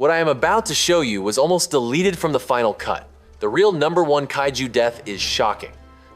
What I am about to show you was almost deleted from the final cut. The real #1 kaiju death is shocking.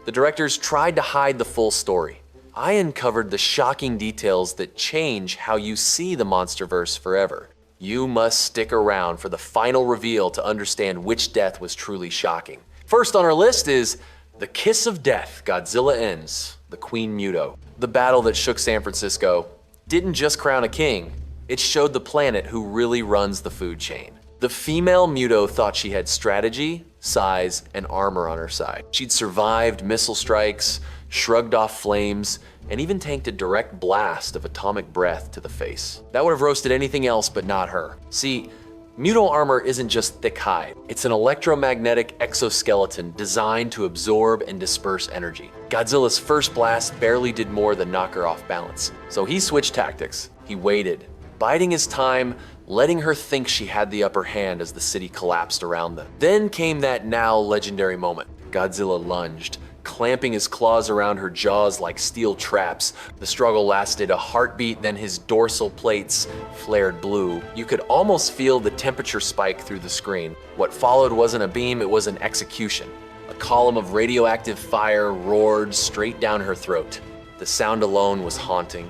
The directors tried to hide the full story. I uncovered the shocking details that change how you see the MonsterVerse forever. You must stick around for the final reveal to understand which death was truly shocking. First on our list is the Kiss of Death, Godzilla Ends, the Queen Muto. The battle that shook San Francisco didn't just crown a king, it showed the planet who really runs the food chain. The female Muto thought she had strategy, size, and armor on her side. She'd survived missile strikes, shrugged off flames, and even tanked a direct blast of atomic breath to the face. That would have roasted anything else but not her. See, Muto armor isn't just thick hide. It's an electromagnetic exoskeleton designed to absorb and disperse energy. Godzilla's first blast barely did more than knock her off balance. So he switched tactics. He waited, biding his time, letting her think she had the upper hand as the city collapsed around them. Then came that now legendary moment. Godzilla lunged, clamping his claws around her jaws like steel traps. The struggle lasted a heartbeat, then his dorsal plates flared blue. You could almost feel the temperature spike through the screen. What followed wasn't a beam, it was an execution. A column of radioactive fire roared straight down her throat. The sound alone was haunting.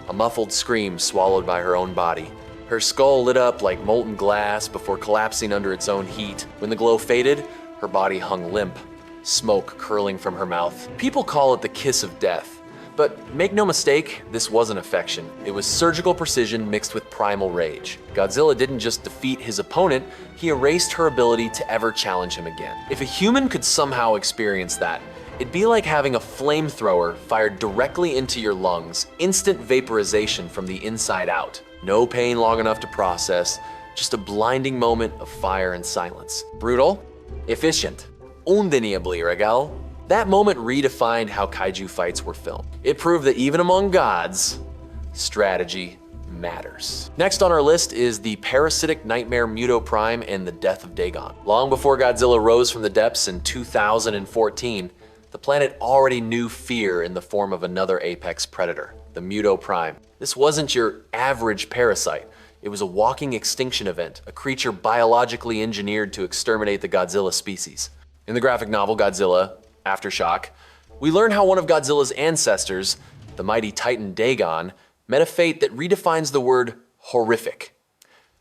A muffled scream swallowed by her own body. Her skull lit up like molten glass before collapsing under its own heat. When the glow faded, her body hung limp, smoke curling from her mouth. People call it the kiss of death, but make no mistake, this wasn't affection. It was surgical precision mixed with primal rage. Godzilla didn't just defeat his opponent, he erased her ability to ever challenge him again. If a human could somehow experience that, it'd be like having a flamethrower fired directly into your lungs, instant vaporization from the inside out. No pain long enough to process, just a blinding moment of fire and silence. Brutal? Efficient. Undeniably regal. That moment redefined how kaiju fights were filmed. It proved that even among gods, strategy matters. Next on our list is the parasitic nightmare Muto Prime and the death of Dagon. Long before Godzilla rose from the depths in 2014, the planet already knew fear in the form of another apex predator, the Muto Prime. This wasn't your average parasite. It was a walking extinction event, a creature biologically engineered to exterminate the Godzilla species. In the graphic novel Godzilla, Aftershock, we learn how one of Godzilla's ancestors, the mighty titan Dagon, met a fate that redefines the word horrific.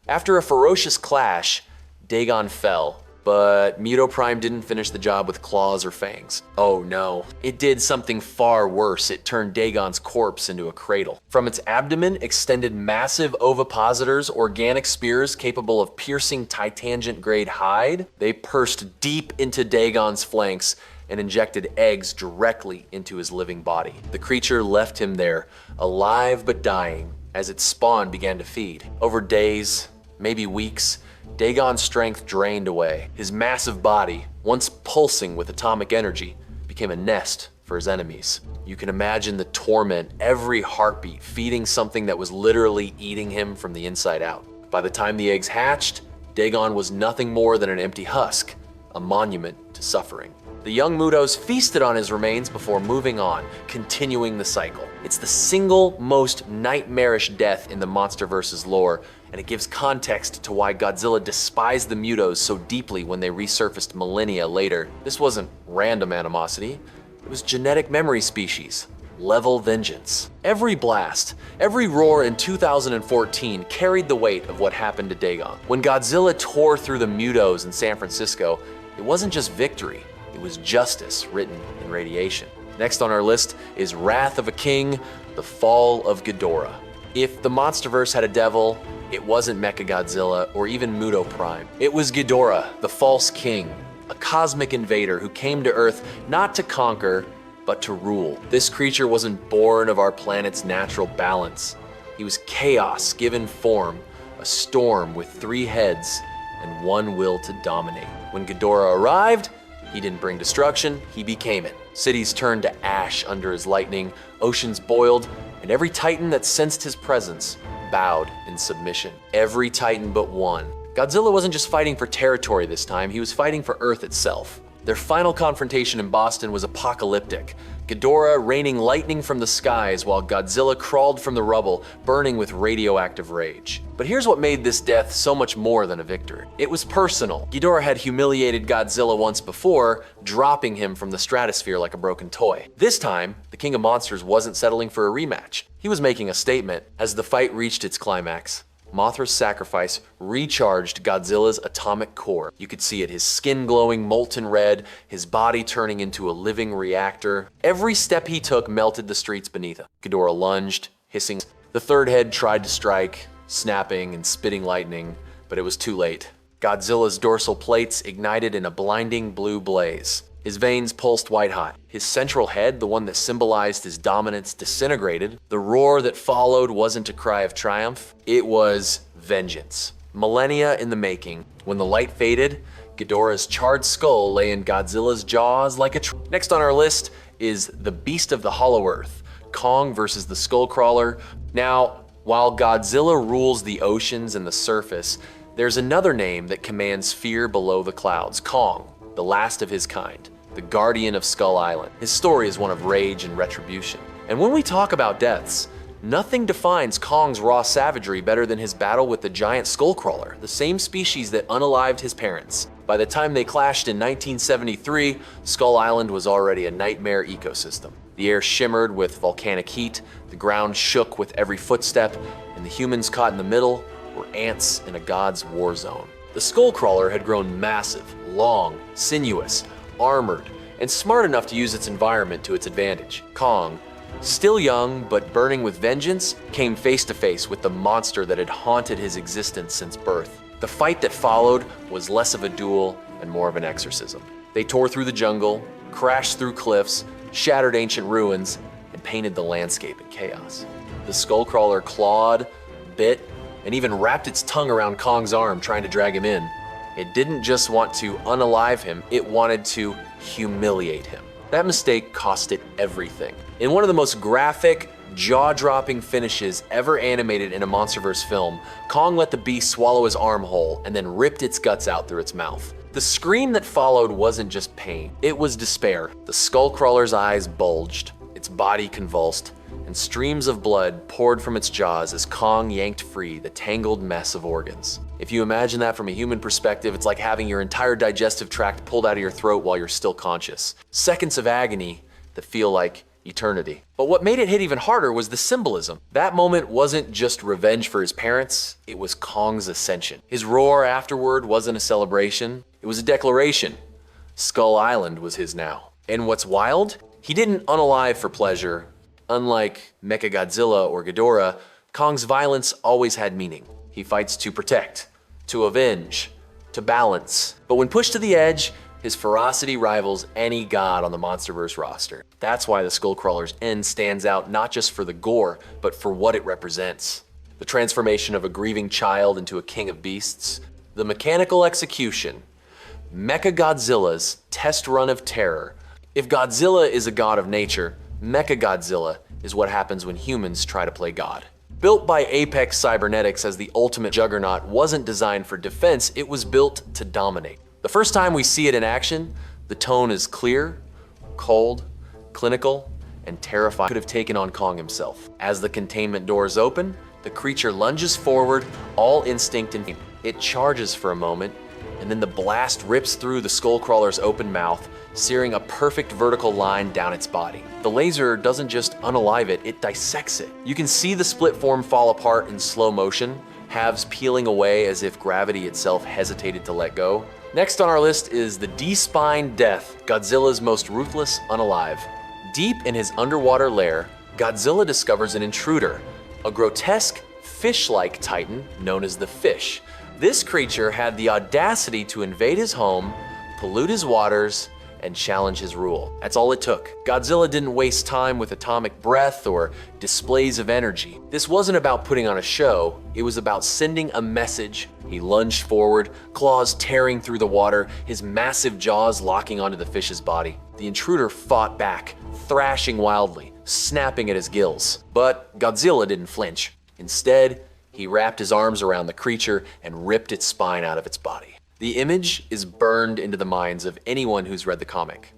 After a ferocious clash, Dagon fell, but Muto Prime didn't finish the job with claws or fangs. Oh no, it did something far worse. It turned Dagon's corpse into a cradle. From its abdomen extended massive ovipositors, organic spears capable of piercing titangent grade hide. They pursed deep into Dagon's flanks and injected eggs directly into his living body. The creature left him there, alive but dying, as its spawn began to feed. Over days, maybe weeks, Dagon's strength drained away. His massive body, once pulsing with atomic energy, became a nest for his enemies. You can imagine the torment, every heartbeat feeding something that was literally eating him from the inside out. By the time the eggs hatched, Dagon was nothing more than an empty husk, a monument to suffering. The young Mutos feasted on his remains before moving on, continuing the cycle. It's the single most nightmarish death in the MonsterVerse's lore, and it gives context to why Godzilla despised the Mutos so deeply when they resurfaced millennia later. This wasn't random animosity, it was genetic memory species, level vengeance. Every blast, every roar in 2014 carried the weight of what happened to Dagon. When Godzilla tore through the Mutos in San Francisco, it wasn't just victory, it was justice written in radiation. Next on our list is Wrath of a King, the Fall of Ghidorah. If the MonsterVerse had a devil, it wasn't Mechagodzilla or even Muto Prime. It was Ghidorah, the false king, a cosmic invader who came to Earth not to conquer, but to rule. This creature wasn't born of our planet's natural balance. He was chaos given form, a storm with 3 heads and one will to dominate. When Ghidorah arrived, he didn't bring destruction, he became it. Cities turned to ash under his lightning, oceans boiled, and every titan that sensed his presence bowed in submission. Every titan but one. Godzilla wasn't just fighting for territory this time, he was fighting for Earth itself. Their final confrontation in Boston was apocalyptic. Ghidorah raining lightning from the skies while Godzilla crawled from the rubble, burning with radioactive rage. But here's what made this death so much more than a victory. It was personal. Ghidorah had humiliated Godzilla once before, dropping him from the stratosphere like a broken toy. This time, the King of Monsters wasn't settling for a rematch. He was making a statement. As the fight reached its climax, Mothra's sacrifice recharged Godzilla's atomic core. You could see it, his skin glowing molten red, his body turning into a living reactor. Every step he took melted the streets beneath him. Ghidorah lunged, hissing. The third head tried to strike, snapping and spitting lightning, but it was too late. Godzilla's dorsal plates ignited in a blinding blue blaze. His veins pulsed white-hot. His central head, the one that symbolized his dominance, disintegrated. The roar that followed wasn't a cry of triumph, it was vengeance. Millennia in the making. When the light faded, Ghidorah's charred skull lay in Godzilla's jaws like a Next on our list is the Beast of the Hollow Earth, Kong versus the Skullcrawler. Now, while Godzilla rules the oceans and the surface, there's another name that commands fear below the clouds, Kong. The last of his kind, the guardian of Skull Island. His story is one of rage and retribution. And when we talk about deaths, nothing defines Kong's raw savagery better than his battle with the giant Skullcrawler, the same species that unalived his parents. By the time they clashed in 1973, Skull Island was already a nightmare ecosystem. The air shimmered with volcanic heat, the ground shook with every footstep, and the humans caught in the middle were ants in a god's war zone. The Skullcrawler had grown massive, long, sinuous, armored, and smart enough to use its environment to its advantage. Kong, still young but burning with vengeance, came face to face with the monster that had haunted his existence since birth. The fight that followed was less of a duel and more of an exorcism. They tore through the jungle, crashed through cliffs, shattered ancient ruins, and painted the landscape in chaos. The Skullcrawler clawed, bit, and even wrapped its tongue around Kong's arm, trying to drag him in. It didn't just want to unalive him, it wanted to humiliate him. That mistake cost it everything. In one of the most graphic, jaw-dropping finishes ever animated in a MonsterVerse film, Kong let the beast swallow his arm whole and then ripped its guts out through its mouth. The scream that followed wasn't just pain, it was despair. The Skullcrawler's eyes bulged, its body convulsed, and streams of blood poured from its jaws as Kong yanked free the tangled mess of organs. If you imagine that from a human perspective, it's like having your entire digestive tract pulled out of your throat while you're still conscious. Seconds of agony that feel like eternity. But what made it hit even harder was the symbolism. That moment wasn't just revenge for his parents, it was Kong's ascension. His roar afterward wasn't a celebration, it was a declaration. Skull Island was his now. And what's wild? He didn't unalive for pleasure. Unlike Mechagodzilla or Ghidorah, Kong's violence always had meaning. He fights to protect, to avenge, to balance. But when pushed to the edge, his ferocity rivals any god on the MonsterVerse roster. That's why the Skullcrawler's end stands out not just for the gore, but for what it represents. The transformation of a grieving child into a king of beasts, the mechanical execution, Mechagodzilla's test run of terror. If Godzilla is a god of nature, Mechagodzilla is what happens when humans try to play God. Built by Apex Cybernetics as the ultimate juggernaut wasn't designed for defense, it was built to dominate. The first time we see it in action, the tone is clear, cold, clinical, and terrifying. Could have taken on Kong himself. As the containment doors open, the creature lunges forward, all instinct and it charges for a moment, and then the blast rips through the Skullcrawler's open mouth, searing a perfect vertical line down its body. The laser doesn't just unalive it, it dissects it. You can see the split form fall apart in slow motion, halves peeling away as if gravity itself hesitated to let go. Next on our list is the D-Spine Death, Godzilla's most ruthless unalive. Deep in his underwater lair, Godzilla discovers an intruder, a grotesque fish-like titan known as the Fish. This creature had the audacity to invade his home, pollute his waters, and challenge his rule. That's all it took. Godzilla didn't waste time with atomic breath or displays of energy. This wasn't about putting on a show, it was about sending a message. He lunged forward, claws tearing through the water, his massive jaws locking onto the fish's body. The intruder fought back, thrashing wildly, snapping at his gills. But Godzilla didn't flinch. Instead, he wrapped his arms around the creature and ripped its spine out of its body. The image is burned into the minds of anyone who's read the comic.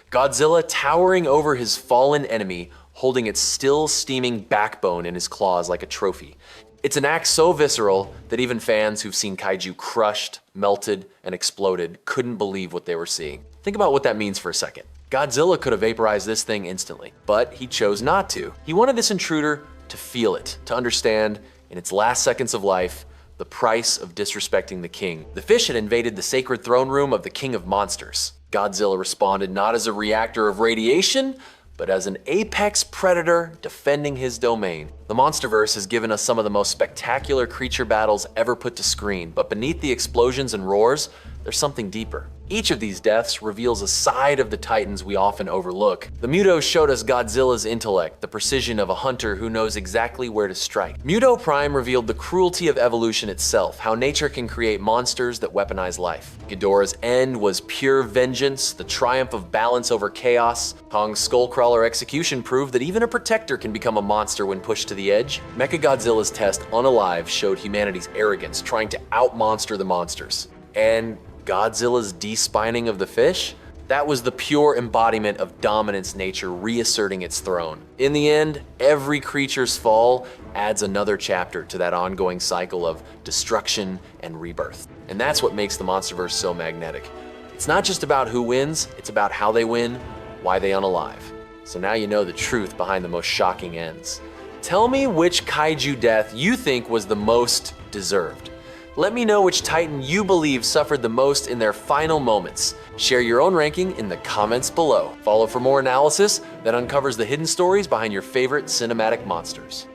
Godzilla towering over his fallen enemy, holding its still steaming backbone in his claws like a trophy. It's an act so visceral that even fans who've seen kaiju crushed, melted, and exploded couldn't believe what they were seeing. Think about what that means for a second. Godzilla could have vaporized this thing instantly, but he chose not to. He wanted this intruder to feel it, to understand, in its last seconds of life, the price of disrespecting the king. The fish had invaded the sacred throne room of the king of monsters. Godzilla responded not as a reactor of radiation, but as an apex predator defending his domain. The Monsterverse has given us some of the most spectacular creature battles ever put to screen, but beneath the explosions and roars, there's something deeper. Each of these deaths reveals a side of the Titans we often overlook. The Mutos showed us Godzilla's intellect, the precision of a hunter who knows exactly where to strike. Muto Prime revealed the cruelty of evolution itself, how nature can create monsters that weaponize life. Ghidorah's end was pure vengeance, the triumph of balance over chaos. Kong's Skullcrawler execution proved that even a protector can become a monster when pushed to the edge. Mechagodzilla's test Unalive showed humanity's arrogance, trying to out-monster the monsters. And Godzilla's despining of the fish? That was the pure embodiment of dominance nature reasserting its throne. In the end, every creature's fall adds another chapter to that ongoing cycle of destruction and rebirth. And that's what makes the Monsterverse so magnetic. It's not just about who wins, it's about how they win, why they unalive. So now you know the truth behind the most shocking ends. Tell me which kaiju death you think was the most deserved. Let me know which Titan you believe suffered the most in their final moments. Share your own ranking in the comments below. Follow for more analysis that uncovers the hidden stories behind your favorite cinematic monsters.